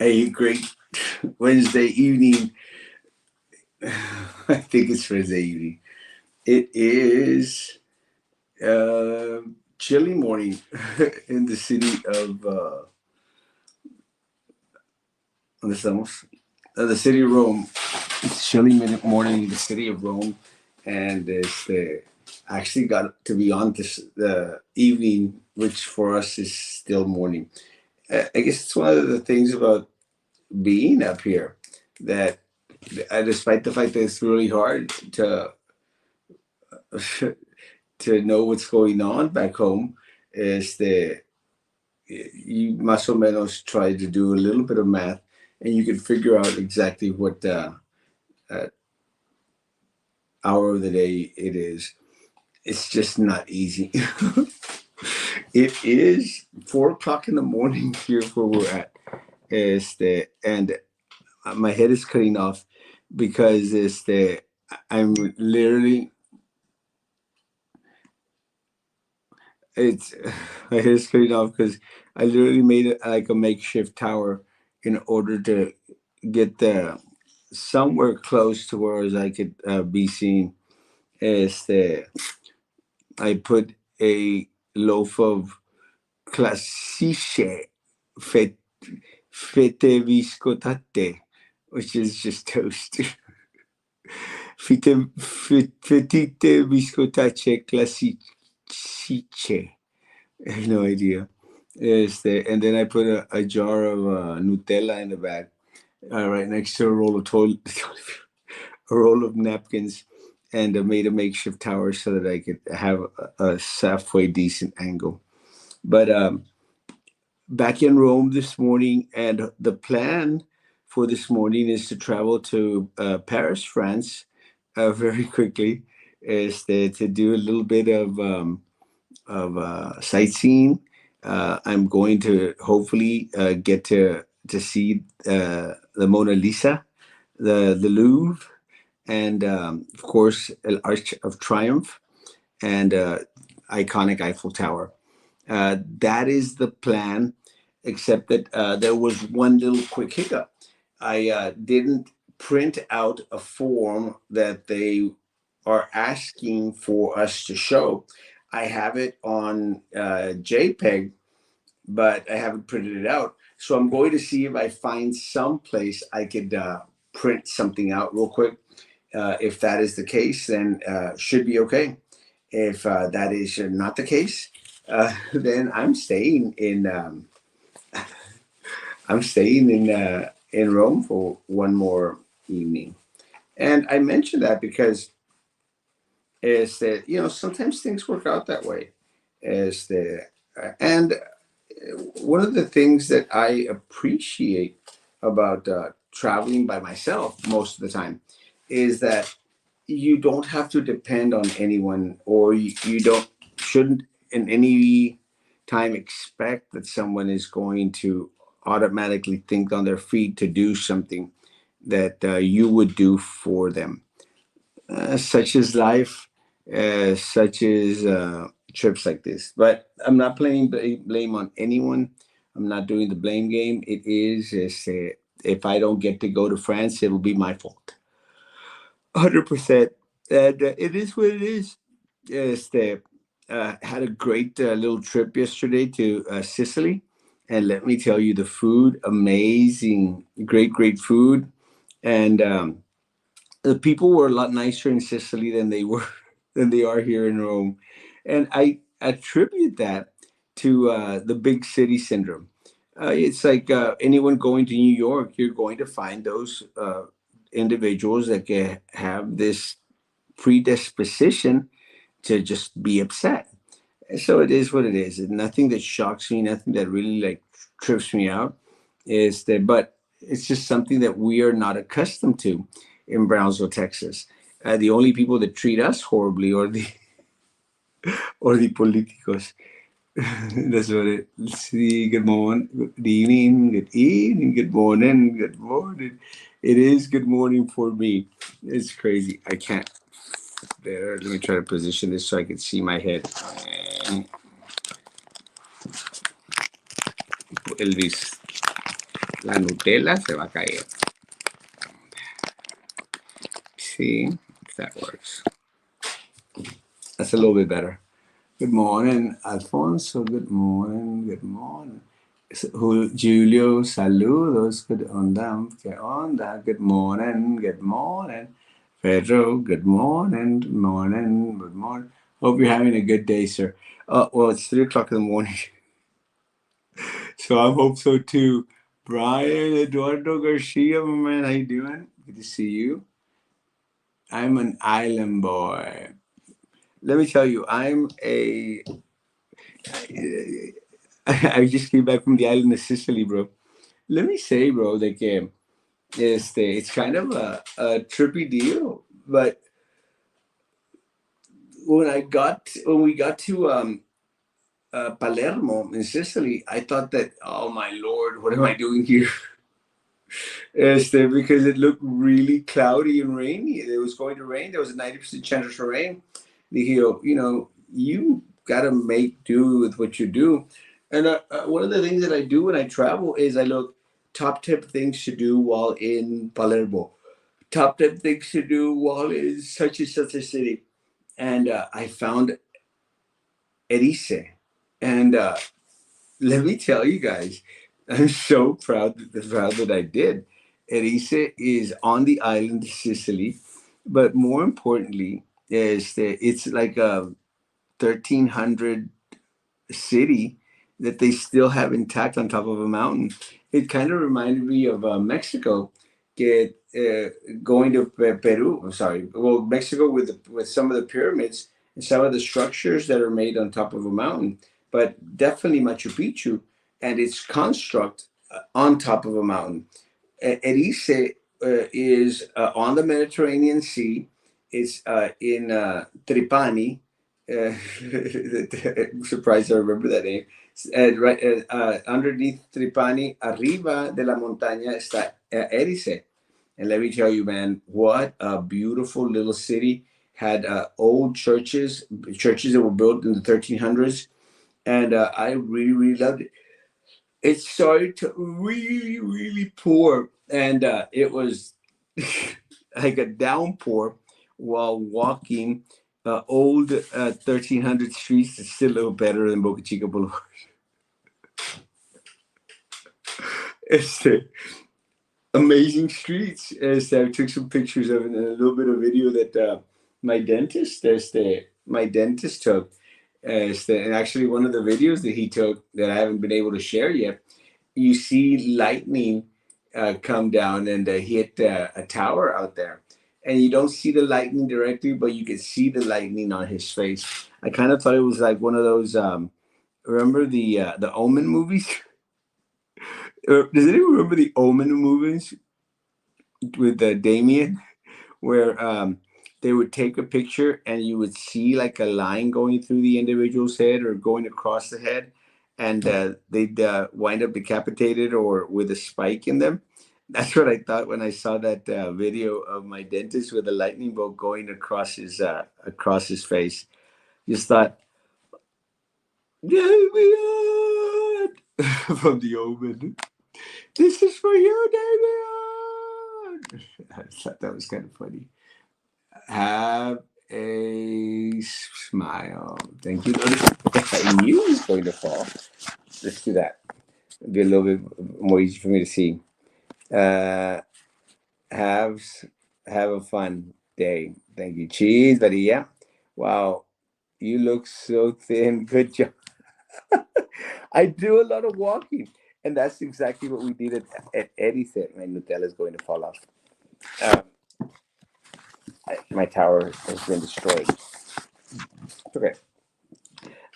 A great Wednesday evening. I think it's Wednesday evening. It is chilly morning in the city of ¿dónde estamos? The city of Rome. It's chilly morning in the city of Rome, and I actually got to be on this the evening, which for us is still morning. I guess it's one of the things about being up here that despite the fact that it's really hard to to know what's going on back home, is that you más o menos try to do a little bit of math, and you can figure out exactly what uh, hour of the day it is. It's just not easy. It is 4 o'clock in the morning here where we're at. And my head is cutting off because I'm literally it's my head is cutting off because I literally made it like a makeshift tower in order to get the somewhere close to where as I could be seen. I put a loaf of classiche fet, fete biscottate, which is just toast. Fetite biscottace classiche. I have no idea. And then I put a jar of Nutella in the back, right next to a roll of toilet, a roll of napkins, and made a makeshift tower so that I could have a halfway decent angle. But back in Rome this morning, and the plan for this morning is to travel to Paris, France, very quickly, to do a little bit of sightseeing. I'm going to hopefully get to see the Mona Lisa, the Louvre, and of course El Arch of Triumph, and iconic Eiffel Tower. That is the plan, except that there was one little quick hiccup. I didn't print out a form that they are asking for us to show. I have it on JPEG, but I haven't printed it out. So I'm going to see if I find some place I could print something out real quick. If that is the case, then should be okay. If that is not the case, then I'm staying in Rome for one more evening. And I mention that because is that sometimes things work out that way. Is the and one of the things that I appreciate about traveling by myself most of the time is that you don't have to depend on anyone, or you don't shouldn't in any time expect that someone is going to automatically think on their feet to do something that you would do for them, such as life, such as trips like this. But I'm not playing blame on anyone. I'm not doing the blame game. It is if I don't get to go to France, it'll be my fault. 100%. And it is what it is. Este, had a great little trip yesterday to Sicily. And let me tell you, the food, amazing, great, great food. And the people were a lot nicer in Sicily than they were than they are here in Rome, and I attribute that to the big city syndrome. It's like anyone going to New York, you're going to find those individuals that have this predisposition to just be upset. And so it is what it is. And nothing that shocks me, nothing that really like trips me out is that, but it's just something that we are not accustomed to in Brownsville, Texas. The only people that treat us horribly are the or the politicos. That's what it. Let's see. Good morning. Good evening. Good evening. Good morning. Good morning. It is good morning for me. It's crazy. I can't. There. Let me try to position this so I can see my head. Elvis. La Nutella se va a caer. See if that works. That's a little bit better. Good morning, Alfonso. Good morning. Good morning. Julio, saludos. Good onda. ¿Qué onda? Good morning. Good morning. Pedro, good morning. Good morning. Good morning. Hope you're having a good day, sir. Well, it's 3 o'clock in the morning, so I hope so too. Brian Eduardo Garcia, my man, how you doing? Good to see you. I'm an island boy. Let me tell you, I just came back from the island of Sicily, bro. Let me say, bro, like, it's kind of a trippy deal. But when we got to Palermo in Sicily, I thought that, oh my lord, what am I doing here? Because it looked really cloudy and rainy. It was going to rain. There was a 90% chance for rain. You got to make do with what you do. And one of the things that I do when I travel is I look top tip things to do while in Palermo, top tip things to do while in such and such a city. And I found Erice. And let me tell you guys, I'm so proud that I did. Erice is on the island of Sicily, but more importantly, is that it's like a 1300 city that they still have intact on top of a mountain. It kind of reminded me of Mexico, get going to Peru. I'm sorry, well, Mexico with with some of the pyramids and some of the structures that are made on top of a mountain, but definitely Machu Picchu and its construct on top of a mountain. Erice is on the Mediterranean Sea. It's in Tripani. I'm surprised I remember that name. Underneath Tripani, arriba de la montaña está Erice. And let me tell you, man, what a beautiful little city. Had old churches that were built in the 1300s. And I really, really loved it. It started to really, really pour, and it was like a downpour while walking old 1300 streets. It's still a little better than Boca Chica Boulevard. Este, amazing streets. I took some pictures of it and a little bit of video that my dentist took. And actually, one of the videos that he took that I haven't been able to share yet, you see lightning come down and hit a tower out there. And you don't see the lightning directly, but you can see the lightning on his face. I kind of thought it was like one of those. Remember the Omen movies? Does anyone remember the Omen movies with Damien, where they would take a picture and you would see like a line going through the individual's head or going across the head, and they'd wind up decapitated or with a spike in them. That's what I thought when I saw that video of my dentist with a lightning bolt going across his face. Just thought, David from the Omen. This is for you, David. I thought that was kind of funny. Have a smile. Thank you. I knew it was going to fall. Let's do that. It'll be a little bit more easy for me to see. Uh, have have a fun day. Thank you. Cheese, buddy. Yeah. Wow. You look so thin. Good job. I do a lot of walking. And that's exactly what we did at Eddie said. My Nutella is going to fall off. Um, my tower has been destroyed. Okay.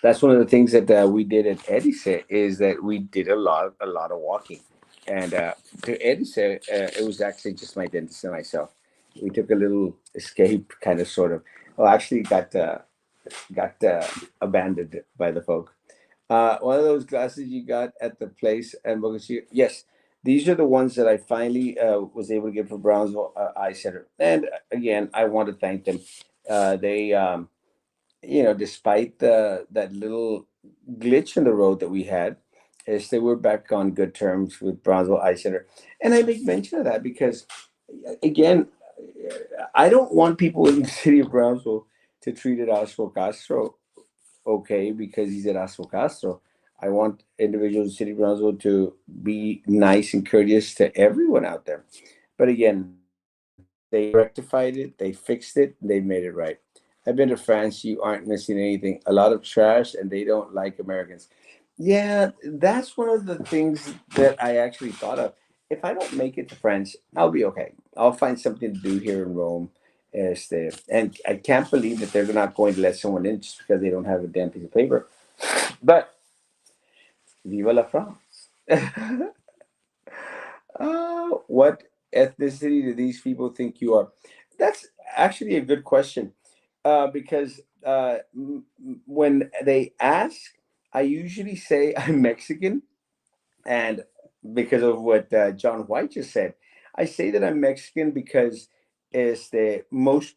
That's one of the things that we did at Edice is that we did a lot of walking, and to Edice, it was actually just my dentist and myself. We took a little escape, kind of, sort of. Well, actually, got abandoned by the folk. One of those glasses you got at the place and yes, these are the ones that I finally was able to get for Brownsville Eye Center. And again, I want to thank them. They despite that little glitch in the road that we had, They were back on good terms with Brownsville Eye Center. And I make mention of that because, again, I don't want people in the city of Brownsville to treat Erasmo Castro okay because he's Erasmo Castro. I want individuals in the city of Brownsville to be nice and courteous to everyone out there. But again, they rectified it, they fixed it, they made it right. I've been to France, you aren't missing anything. A lot of trash, and they don't like Americans. Yeah, that's one of the things that I actually thought of. If I don't make it to France, I'll be okay. I'll find something to do here in Rome. And I can't believe that they're not going to let someone in just because they don't have a damn piece of paper. But viva la France. What ethnicity do these people think you are? That's actually a good question because when they ask, I usually say I'm Mexican, and because of what John White just said, I say that I'm Mexican because is the most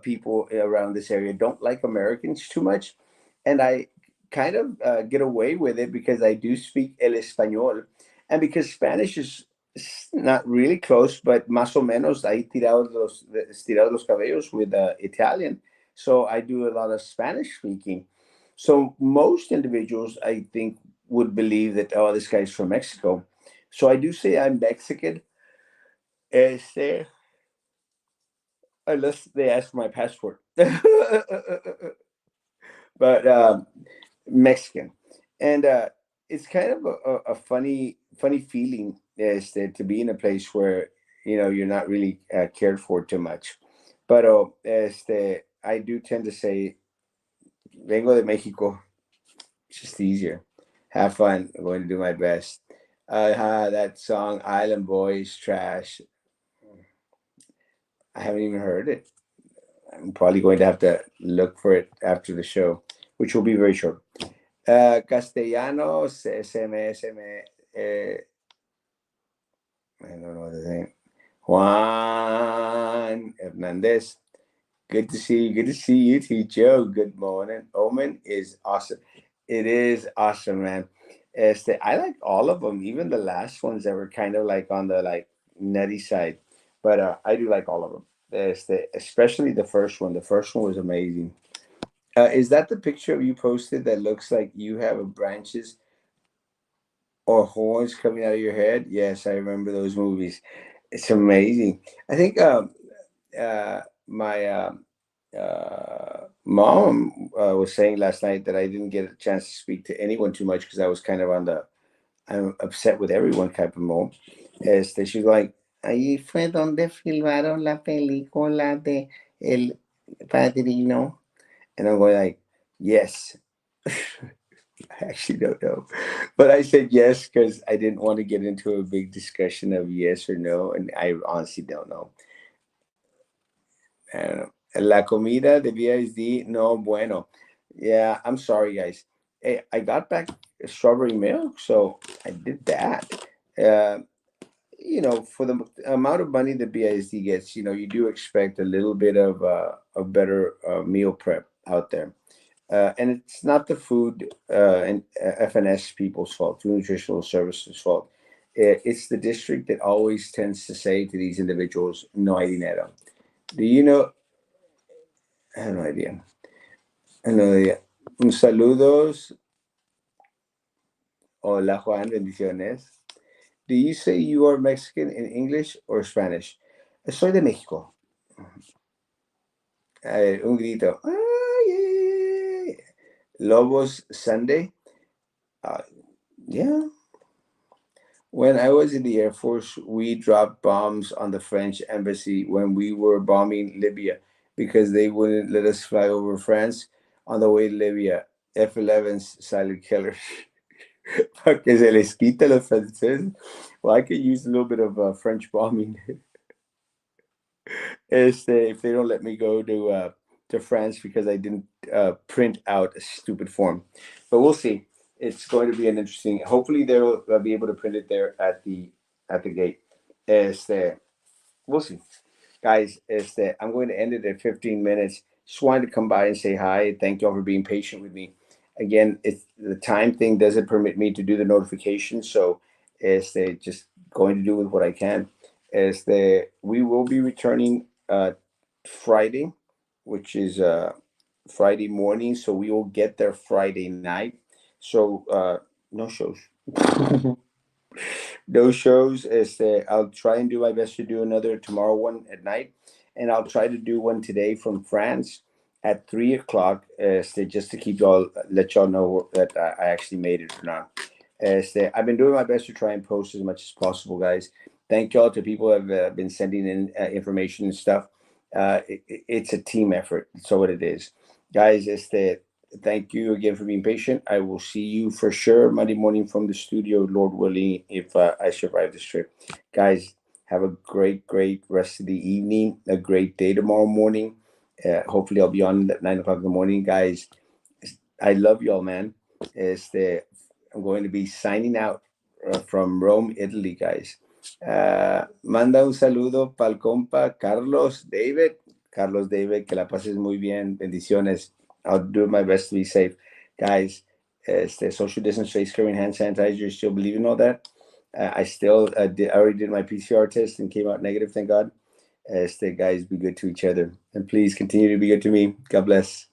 people around this area don't like Americans too much, and I kind of get away with it because I do speak el español, and because Spanish is not really close, but más o menos ahí tirados los cabellos with Italian, so I do a lot of Spanish speaking. So most individuals, I think, would believe that this guy's from Mexico. So I do say I'm Mexican, este, unless they ask for my passport. But Mexican, and it's kind of a funny feeling to be in a place where you're not really cared for too much. But I do tend to say vengo de Mexico. It's just easier. Have fun. I'm going to do my best. That song Island Boys trash. I haven't even heard it. I'm probably going to have to look for it after the show, which will be very short. Castellanos, I don't know the name. Juan Hernandez. Good to see you. Good to see you too, Joe. Good morning. Omen is awesome. It is awesome, man. I like all of them, even the last ones that were kind of like on the like nutty side. But I do like all of them. Especially the first one. The first one was amazing. Is that the picture you posted that looks like you have branches or horns coming out of your head? Yes, I remember those movies. It's amazing. I think my mom was saying last night that I didn't get a chance to speak to anyone too much because I was kind of on the I'm upset with everyone type of mode. She's like, ahí fue donde filmaron la película de El Padrino. And I'm going like, yes. I actually don't know. But I said yes because I didn't want to get into a big discussion of yes or no. And I honestly don't know. I don't know. La comida de VSD, no bueno. Yeah, I'm sorry, guys. Hey, I got back strawberry milk, so I did that. Uh, for the amount of money the BISD gets, you do expect a little bit of a better meal prep out there. And it's not the food and FNS people's fault, food nutritional services fault. It's the district that always tends to say to these individuals, no hay dinero. Do you know? I have no idea. I have no idea. Un saludos. Hola, Juan. Bendiciones. Do you say you are Mexican in English or Spanish? Soy de México. A ver, un grito. Ah, yeah, yeah, yeah. Lobos Sunday. Uh, yeah. When I was in the Air Force, we dropped bombs on the French embassy when we were bombing Libya because they wouldn't let us fly over France on the way to Libya. F-11s, silent killers. Para que se les quite a los franceses. Well, I could use a little bit of French bombing. If they don't let me go to France because I didn't print out a stupid form, but we'll see. It's going to be an interesting. Hopefully, they'll be able to print it there at the gate. Este, we'll see, guys. I'm going to end it at 15 minutes. Just wanted to come by and say hi. Thank you all for being patient with me. again, it's the time thing doesn't permit me to do the notification, so just going to do with what I can. We will be returning Friday, which is Friday morning, so we will get there Friday night. So no shows. No shows. I'll try and do my best to do another tomorrow one at night, and I'll try to do one today from France at 3 o'clock. Just to keep y'all, let y'all know that I actually made it or not. I've been doing my best to try and post as much as possible, guys. Thank y'all to people who have been sending in information and stuff. It's a team effort. So what it is, guys. Thank you again for being patient. I will see you for sure Monday morning from the studio, Lord willing, if I survive this trip. Guys, have a great, great rest of the evening. A great day tomorrow morning. Hopefully, I'll be on at 9 o'clock in the morning, guys. I love y'all, man. I'm going to be signing out from Rome, Italy, guys. Manda un saludo para el compa Carlos David. Carlos David, que la pases muy bien. Bendiciones. I'll do my best to be safe. Guys, social distance, face covering, hand sanitizer, still believe in all that? I still I already did my PCR test and came out negative, thank God. Guys, be good to each other. And please continue to be good to me. God bless.